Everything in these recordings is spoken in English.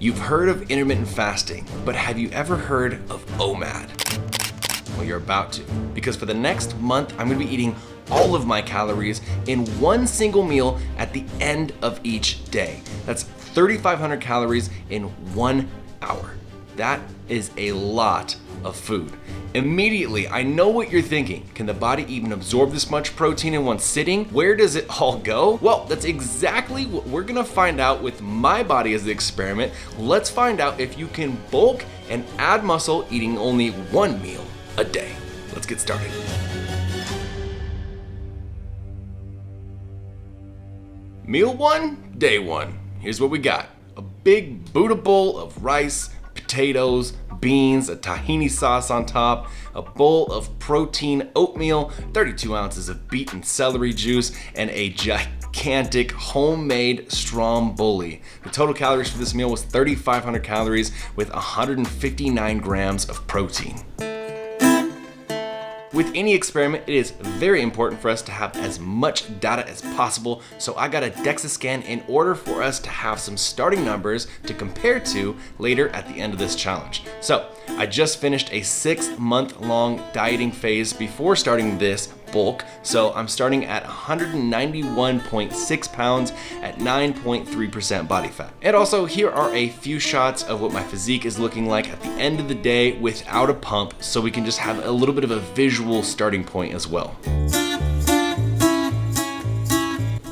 You've heard of intermittent fasting, but have you ever heard of OMAD? Well, you're about to, because for the next month, I'm gonna be eating all of my calories in one single meal at the end of each day. That's 3,500 calories in 1 hour. That is a lot of food. Immediately, I know what you're thinking. Can the body even absorb this much protein in one sitting? Where does it all go? Well, that's exactly what we're gonna find out with my body as the experiment. Let's find out if you can bulk and add muscle eating only one meal a day. Let's get started. Meal one, day one. Here's what we got. A big Buddha bowl of rice, potatoes, beans, a tahini sauce on top, a bowl of protein oatmeal, 32 ounces of beet and celery juice, and a gigantic homemade stromboli. The total calories for this meal was 3,500 calories with 159 grams of protein. With any experiment, it is very important for us to have as much data as possible, so I got a DEXA scan in order for us to have some starting numbers to compare to later at the end of this challenge. So I just finished a 6-month-long dieting phase before starting this bulk, so I'm starting at 191.6 pounds at 9.3% body fat. And also, here are a few shots of what my physique is looking like at the end of the day without a pump, so we can just have a little bit of a visual starting point as well.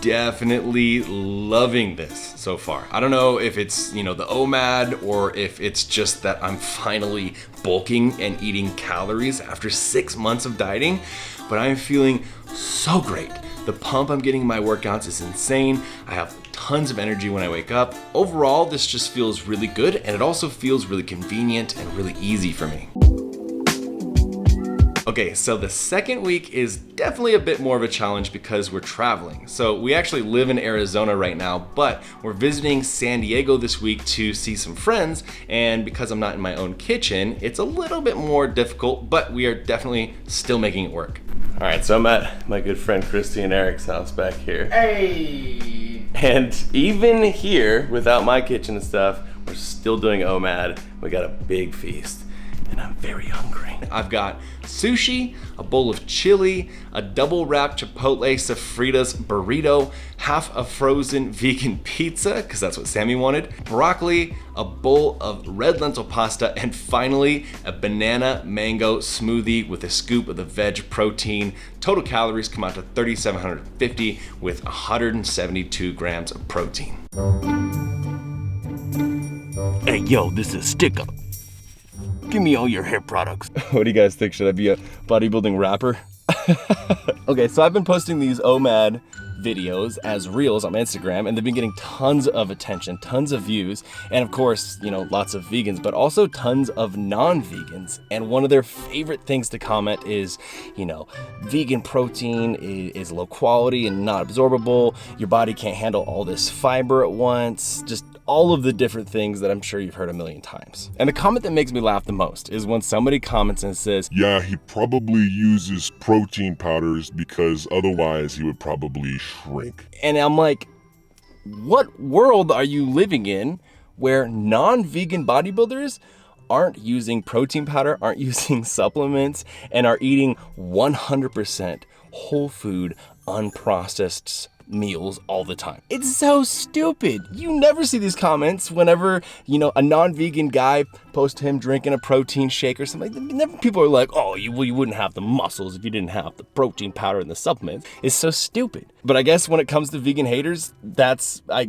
Definitely loving this so far. I don't know if it's, the OMAD or if it's just that I'm finally bulking and eating calories after 6 months of dieting, but I'm feeling so great. The pump I'm getting in my workouts is insane. I have tons of energy when I wake up. Overall, this just feels really good, and it also feels really convenient and really easy for me. Okay, so the second week is definitely a bit more of a challenge because we're traveling. So we actually live in Arizona right now, but we're visiting San Diego this week to see some friends, and because I'm not in my own kitchen, it's a little bit more difficult, but we are definitely still making it work. All right, so I'm at my good friend Christy and Eric's house back here. Hey! And even here, without my kitchen and stuff, we're still doing OMAD. We got a big feast, and I'm very hungry. I've got sushi, a bowl of chili, a double wrapped Chipotle sofritas burrito, half a frozen vegan pizza, because that's what Sammy wanted, broccoli, a bowl of red lentil pasta, and finally a banana mango smoothie with a scoop of the veg protein. Total calories come out to 3,750 with 172 grams of protein. Hey, yo, this is Stick Up. Give me all your hair products. What do you guys think? Should I be a bodybuilding rapper? Okay, so I've been posting these OMAD videos as reels on my Instagram, and they've been getting tons of attention, tons of views, and of course, lots of vegans, but also tons of non-vegans. And one of their favorite things to comment is, vegan protein is low quality and not absorbable. Your body can't handle all this fiber at once. Just all of the different things that I'm sure you've heard a million times. And the comment that makes me laugh the most is when somebody comments and says, yeah, he probably uses protein powders because otherwise he would probably shrink. And I'm like, what world are you living in where non-vegan bodybuilders aren't using protein powder, aren't using supplements, and are eating 100% whole food, unprocessed meals all the time? It's so stupid. You never see these comments whenever, a non-vegan guy posts him drinking a protein shake or something. Never people are like, oh, you wouldn't have the muscles if you didn't have the protein powder and the supplements. It's so stupid. But I guess when it comes to vegan haters, that's, I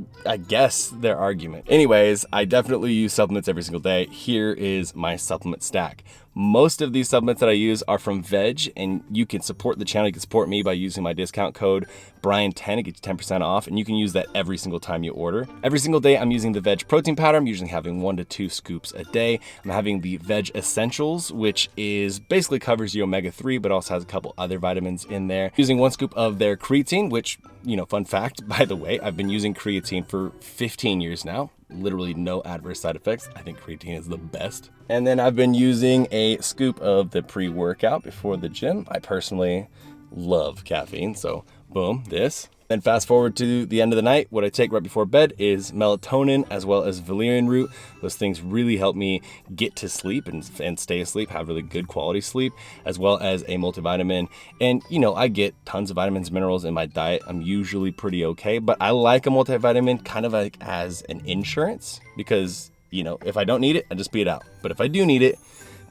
guess, their argument. Anyways, I definitely use supplements every single day. Here is my supplement stack. Most of these supplements that I use are from Veg, and you can support the channel. You can support me by using my discount code Brian10. It gets you 10% off, and you can use that every single time you order. Every single day, I'm using the Veg protein powder. I'm usually having 1 to 2 scoops a day. I'm having the Veg Essentials, which is basically covers your omega-3, but also has a couple other vitamins in there. Using 1 scoop of their creatine, which, fun fact, by the way, I've been using creatine for 15 years now. Literally no adverse side effects. I think creatine is the best. And then I've been using a scoop of the pre-workout before the gym. I personally love caffeine, so boom, this. Then fast forward to the end of the night, what I take right before bed is melatonin as well as valerian root. Those things really help me get to sleep and stay asleep, have really good quality sleep, as well as a multivitamin. And I get tons of vitamins, minerals in my diet. I'm usually pretty okay, but I like a multivitamin kind of like as an insurance because, if I don't need it, I just beat it out. But if I do need it,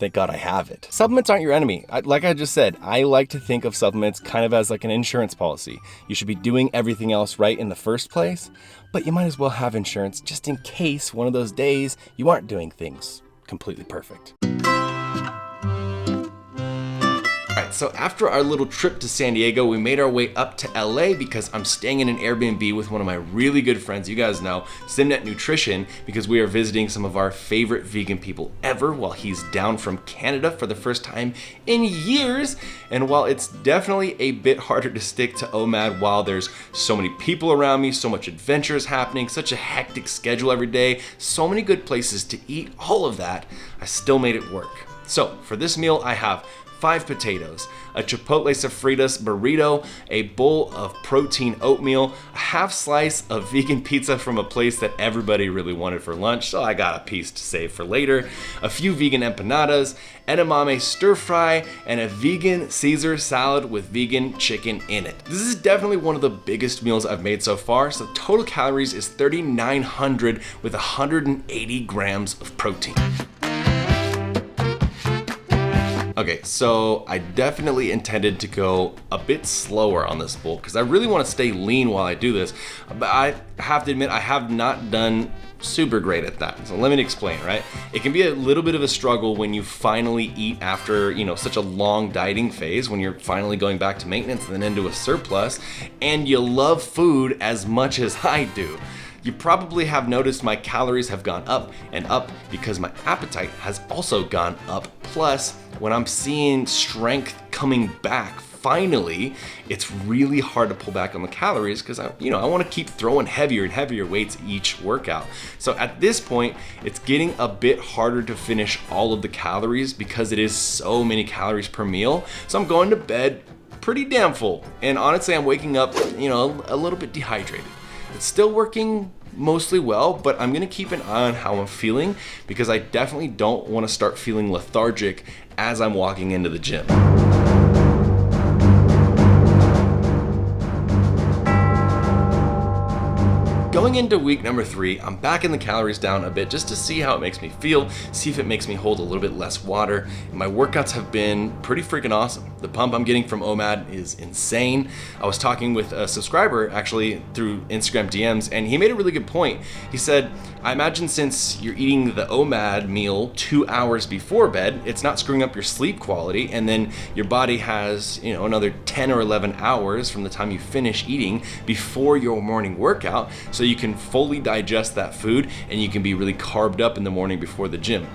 thank God I have it. Supplements aren't your enemy. Like I just said, I like to think of supplements kind of as like an insurance policy. You should be doing everything else right in the first place, but you might as well have insurance just in case one of those days you aren't doing things completely perfect. So after our little trip to San Diego, we made our way up to LA because I'm staying in an Airbnb with one of my really good friends, you guys know, Simnet Nutrition, because we are visiting some of our favorite vegan people ever while he's down from Canada for the first time in years. And while it's definitely a bit harder to stick to OMAD while there's so many people around me, so much adventures happening, such a hectic schedule every day, so many good places to eat, all of that, I still made it work. So for this meal, I have 5 potatoes, a chipotle sofritas burrito, a bowl of protein oatmeal, a half slice of vegan pizza from a place that everybody really wanted for lunch, so I got a piece to save for later, a few vegan empanadas, edamame stir fry, and a vegan Caesar salad with vegan chicken in it. This is definitely one of the biggest meals I've made so far, so total calories is 3,900 with 180 grams of protein. Okay, so I definitely intended to go a bit slower on this bowl because I really want to stay lean while I do this, but I have to admit I have not done super great at that. So let me explain, right? It can be a little bit of a struggle when you finally eat after, such a long dieting phase, when you're finally going back to maintenance and then into a surplus, and you love food as much as I do. You probably have noticed my calories have gone up and up because my appetite has also gone up. Plus, when I'm seeing strength coming back, finally, it's really hard to pull back on the calories because I want to keep throwing heavier and heavier weights each workout. So at this point, it's getting a bit harder to finish all of the calories because it is so many calories per meal. So I'm going to bed pretty damn full. And honestly, I'm waking up, a little bit dehydrated. It's still working mostly well, but I'm gonna keep an eye on how I'm feeling because I definitely don't want to start feeling lethargic as I'm walking into the gym. Going into week number 3, I'm backing the calories down a bit just to see how it makes me feel, see if it makes me hold a little bit less water. And my workouts have been pretty freaking awesome. The pump I'm getting from OMAD is insane. I was talking with a subscriber actually through Instagram DMs, and he made a really good point. He said, I imagine since you're eating the OMAD meal 2 hours before bed, it's not screwing up your sleep quality, and then your body has, another 10 or 11 hours from the time you finish eating before your morning workout, so you can fully digest that food and you can be really carved up in the morning before the gym.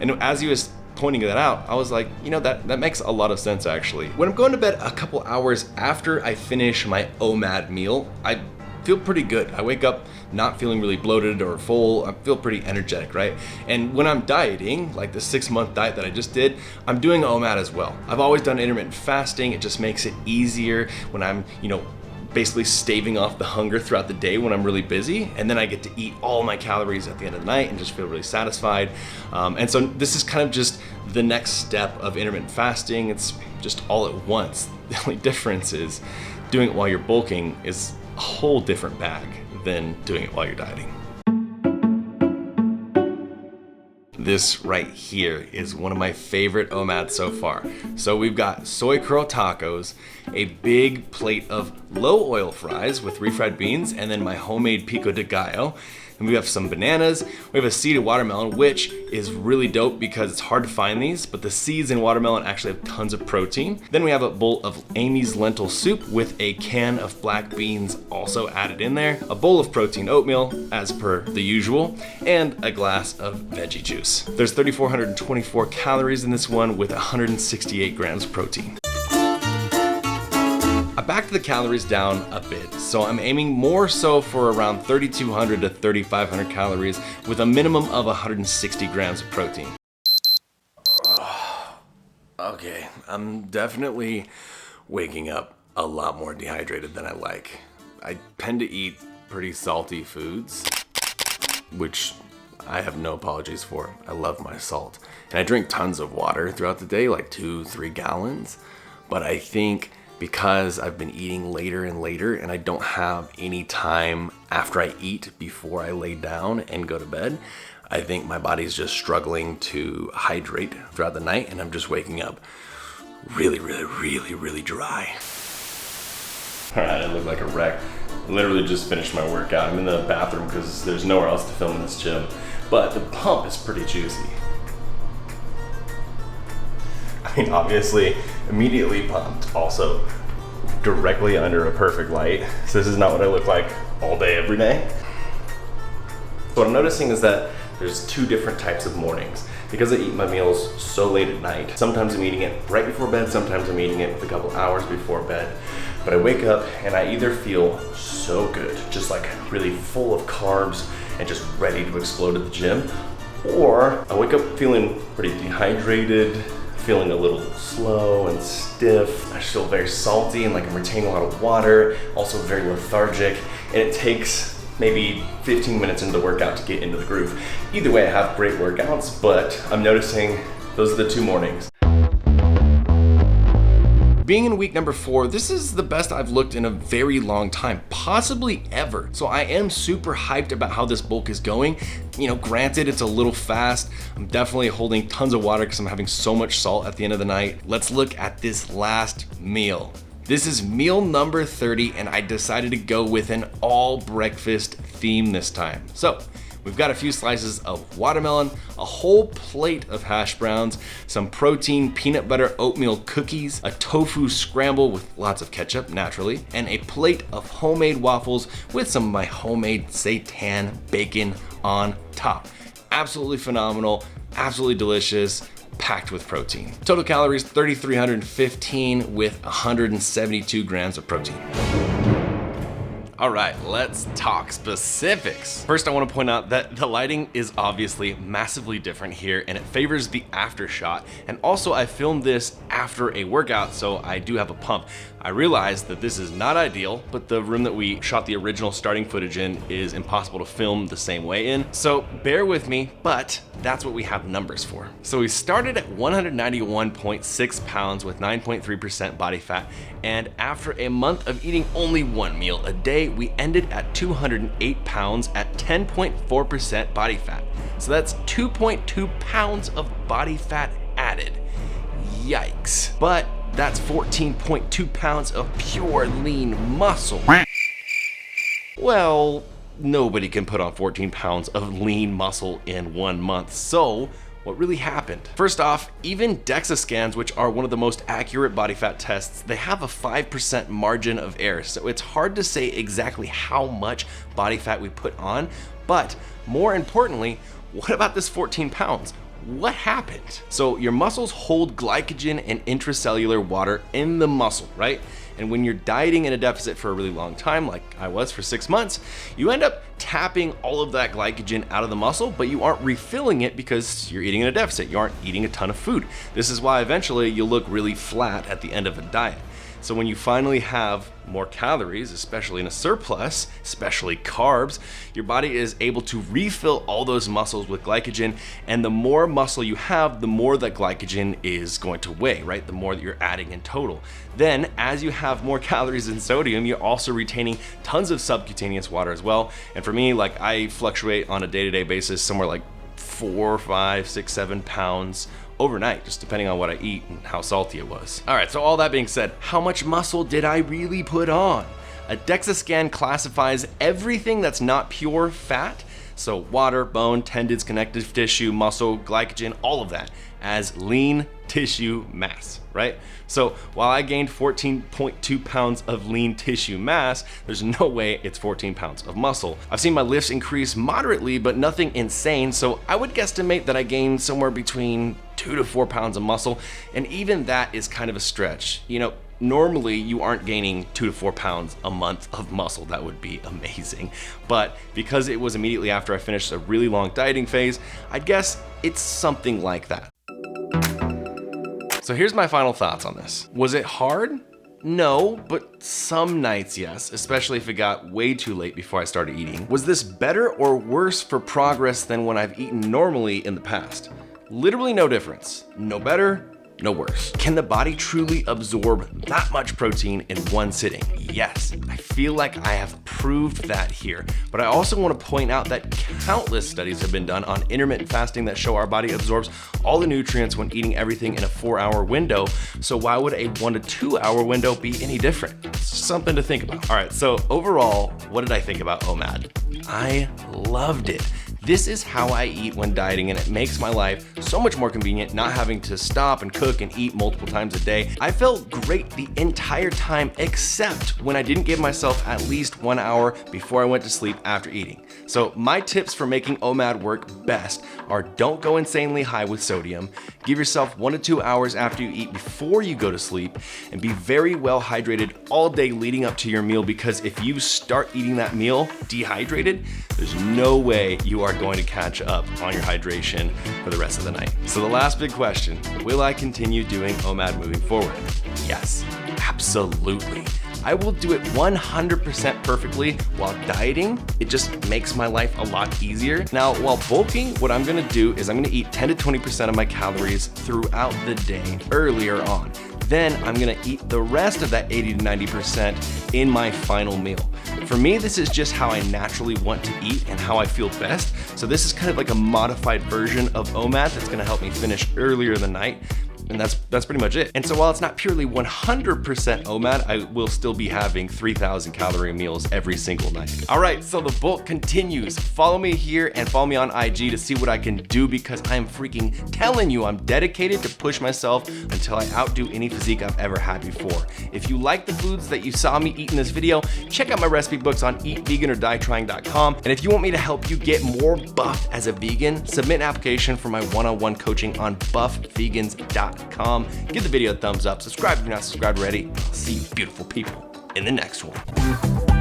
And as he was pointing that out, I was like, that makes a lot of sense actually. When I'm going to bed a couple hours after I finish my OMAD meal, I feel pretty good. I wake up not feeling really bloated or full. I feel pretty energetic, right? And when I'm dieting, like the 6-month diet that I just did, I'm doing OMAD as well. I've always done intermittent fasting. It just makes it easier when I'm, basically staving off the hunger throughout the day when I'm really busy, and then I get to eat all my calories at the end of the night and just feel really satisfied. And so this is kind of just the next step of intermittent fasting. It's just all at once. The only difference is doing it while you're bulking is a whole different bag than doing it while you're dieting. This right here is one of my favorite OMADs so far. So we've got soy curl tacos, a big plate of low oil fries with refried beans, and then my homemade pico de gallo. And we have some bananas. We have a seeded watermelon, which is really dope because it's hard to find these, but the seeds in watermelon actually have tons of protein. Then we have a bowl of Amy's lentil soup with a can of black beans also added in there, a bowl of protein oatmeal as per the usual, and a glass of veggie juice. There's 3,424 calories in this one with 168 grams of protein. I backed the calories down a bit, so I'm aiming more so for around 3,200 to 3,500 calories with a minimum of 160 grams of protein. Okay, I'm definitely waking up a lot more dehydrated than I like. I tend to eat pretty salty foods, which I have no apologies for. I love my salt. And I drink tons of water throughout the day, like 2-3 gallons. But I think because I've been eating later and later and I don't have any time after I eat before I lay down and go to bed, I think my body's just struggling to hydrate throughout the night and I'm just waking up really dry. All right, I look like a wreck. I literally just finished my workout. I'm in the bathroom because there's nowhere else to film in this gym, but the pump is pretty juicy. I mean, obviously, immediately pumped, also directly under a perfect light. So this is not what I look like all day, every day. What I'm noticing is that there's 2 different types of mornings. Because I eat my meals so late at night, sometimes I'm eating it right before bed, sometimes I'm eating it with a couple hours before bed. But I wake up and I either feel so good, just like really full of carbs and just ready to explode at the gym, or I wake up feeling pretty dehydrated, feeling a little slow and stiff. I feel very salty and like I'm retaining a lot of water, also very lethargic, and it takes maybe 15 minutes into the workout to get into the groove. Either way, I have great workouts, but I'm noticing those are the 2 mornings. Being in week number 4, this is the best I've looked in a very long time, possibly ever. So I am super hyped about how this bulk is going. You know, granted, it's a little fast. I'm definitely holding tons of water because I'm having so much salt at the end of the night. Let's look at this last meal. This is meal number 30, and I decided to go with an all breakfast theme this time. So we've got a few slices of watermelon, a whole plate of hash browns, some protein peanut butter oatmeal cookies, a tofu scramble with lots of ketchup, naturally, and a plate of homemade waffles with some of my homemade seitan bacon on top. Absolutely phenomenal, absolutely delicious, packed with protein. Total calories, 3,315 with 172 grams of protein. All right, let's talk specifics. First, I want to point out that the lighting is obviously massively different here and it favors the after shot. And also I filmed this after a workout, so I do have a pump. I realized that this is not ideal, but the room that we shot the original starting footage in is impossible to film the same way in. So bear with me, but that's what we have numbers for. So we started at 191.6 pounds with 9.3% body fat. And after a month of eating only 1 meal a day, we ended at 208 pounds at 10.4% body fat. So that's 2.2 pounds of body fat added. Yikes. But that's 14.2 pounds of pure lean muscle. Well, nobody can put on 14 pounds of lean muscle in 1 month. So what really happened? First off, even DEXA scans, which are one of the most accurate body fat tests, they have a 5% margin of error. So it's hard to say exactly how much body fat we put on, but more importantly, what about this 14 pounds? What happened? So your muscles hold glycogen and intracellular water in the muscle, right? And when you're dieting in a deficit for a really long time, like I was for 6 months, you end up tapping all of that glycogen out of the muscle, but you aren't refilling it because you're eating in a deficit. You aren't eating a ton of food. This is why eventually you'll look really flat at the end of a diet. So when you finally have more calories, especially in a surplus, especially carbs, your body is able to refill all those muscles with glycogen, and the more muscle you have, the more that glycogen is going to weigh, right? The more that you're adding in total. Then, as you have more calories and sodium, you're also retaining tons of subcutaneous water as well. And for me, like I fluctuate on a day-to-day basis somewhere like 4, 5, 6, 7 pounds overnight, just depending on what I eat and how salty it was. All right, so all that being said, how much muscle did I really put on? A DEXA scan classifies everything that's not pure fat, so water, bone, tendons, connective tissue, muscle, glycogen, all of that, as lean tissue mass, right? So while I gained 14.2 pounds of lean tissue mass, there's no way it's 14 pounds of muscle. I've seen my lifts increase moderately, but nothing insane, so I would guesstimate that I gained somewhere between 2 to 4 pounds of muscle, and even that is kind of a stretch. You know, normally you aren't gaining 2 to 4 pounds a month of muscle. That would be amazing. But because it was immediately after I finished a really long dieting phase, I'd guess it's something like that. So here's my final thoughts on this. Was it hard? No, but some nights yes, especially if it got way too late before I started eating. Was this better or worse for progress than when I've eaten normally in the past? Literally no difference. No better, no worse. Can the body truly absorb that much protein in one sitting? Yes, I feel like I have proved that here, but I also want to point out that countless studies have been done on intermittent fasting that show our body absorbs all the nutrients when eating everything in a 4-hour window. So why would a 1 to 2 hour window be any different? It's just something to think about. All right, so overall, what did I think about OMAD? I loved it. This is how I eat when dieting, and it makes my life so much more convenient not having to stop and cook and eat multiple times a day. I felt great the entire time except when I didn't give myself at least 1 hour before I went to sleep after eating. So my tips for making OMAD work best are don't go insanely high with sodium, give yourself 1 to 2 hours after you eat before you go to sleep, and be very well hydrated all day leading up to your meal, because if you start eating that meal dehydrated, there's no way you are going to catch up on your hydration for the rest of the night. So the last big question, will I continue doing OMAD moving forward? Yes, absolutely. I will do it 100% perfectly while dieting. It just makes my life a lot easier. Now, while bulking, what I'm gonna do is I'm gonna eat 10 to 20% of my calories throughout the day earlier on. Then I'm gonna eat the rest of that 80 to 90% in my final meal. For me, this is just how I naturally want to eat and how I feel best. So this is kind of like a modified version of OMAD that's gonna help me finish earlier in the night. And that's pretty much it. And so while it's not purely 100% OMAD, I will still be having 3,000 calorie meals every single night. All right, so the bulk continues. Follow me here and follow me on IG to see what I can do, because I'm freaking telling you, I'm dedicated to push myself until I outdo any physique I've ever had before. If you like the foods that you saw me eat in this video, check out my recipe books on eatveganordieTrying.com. And if you want me to help you get more buff as a vegan, submit an application for my one-on-one coaching on buffvegans.com. Give the video a thumbs up, subscribe if you're not subscribed already. I'll see you beautiful people in the next one.